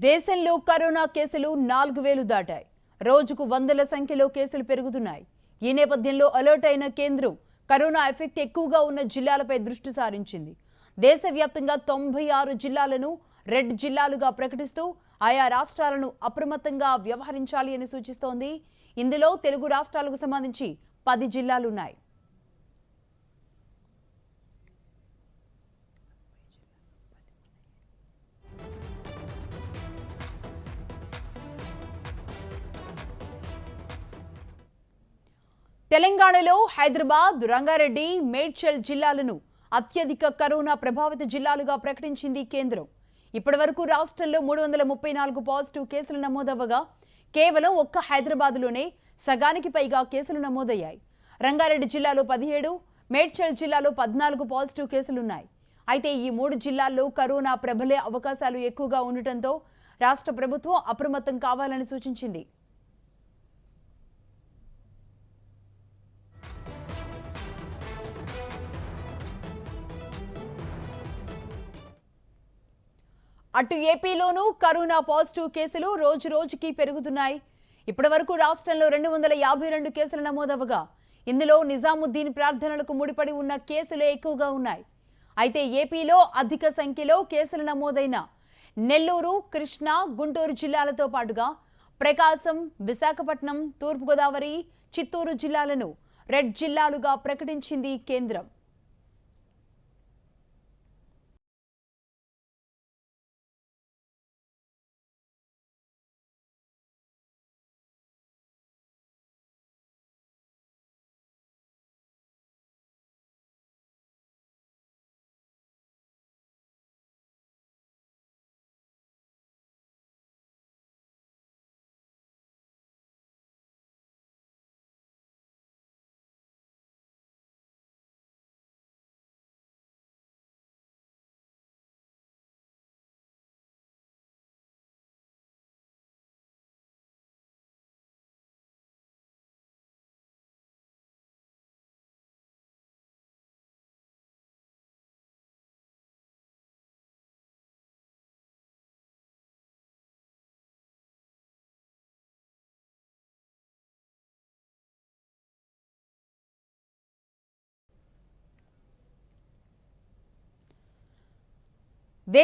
దేశంలో కరోనా కేసులు 4000 దాటాయి. రోజుకు వందల సంఖ్యలో కేసులు పెరుగుతున్నాయి. ఈ నేపథ్యంలో అలర్ట్ అయిన కేంద్రం కరోనా ఎఫెక్ట్ ఎక్కువగా ఉన్న జిల్లాలపై దృష్టి సారించింది. దేశవ్యాప్తంగా 96 జిల్లాలను రెడ్ జిల్లాలుగా ప్రకటిస్తూ ఆయా రాష్ట్రాలను అప్రమత్తంగా వ్యవహరించాలి అని సూచిస్తోంది. ఇందులో తెలుగు రాష్ట్రాలకు సంబంధించి 10 జిల్లాలున్నాయి. తెలంగాణలో హైదరాబాద్, రంగారెడ్డి, మేడ్చల్ జిల్లాలను అత్యధిక కరోనా ప్రభావిత జిల్లాలుగా ప్రకటించింది కేంద్రం. ఇప్పటివరకు రాష్ట్రంలో 334 పాజిటివ్ కేసులు నమోదవ్వగా కేవలం ఒక్క హైదరాబాద్లోనే సగానికి పైగా కేసులు నమోదయ్యాయి. రంగారెడ్డి జిల్లాలో 17, మేడ్చల్ జిల్లాలో 14 పాజిటివ్ కేసులున్నాయి. అయితే ఈ 3 జిల్లాల్లో కరోనా ప్రబలే అవకాశాలు ఎక్కువగా ఉండటంతో రాష్ట్ర ప్రభుత్వం అప్రమత్తం కావాలని సూచించింది. అటు ఏపీలోనూ కరోనా పాజిటివ్ కేసులు రోజు రోజుకి పెరుగుతున్నాయి. ఇప్పటివరకు రాష్ట్రంలో 252 కేసులు నమోదవగా ఇందులో నిజాముద్దీన్ ప్రార్థనలకు ముడిపడి ఉన్న కేసులే ఎక్కువగా ఉన్నాయి. అయితే ఏపీలో అధిక సంఖ్యలో కేసులు నమోదైన నెల్లూరు, కృష్ణా, గుంటూరు జిల్లాలతో పాటుగా ప్రకాశం, విశాఖపట్నం, తూర్పుగోదావరి, చిత్తూరు జిల్లాలను రెడ్ జిల్లాలుగా ప్రకటించింది కేంద్రం.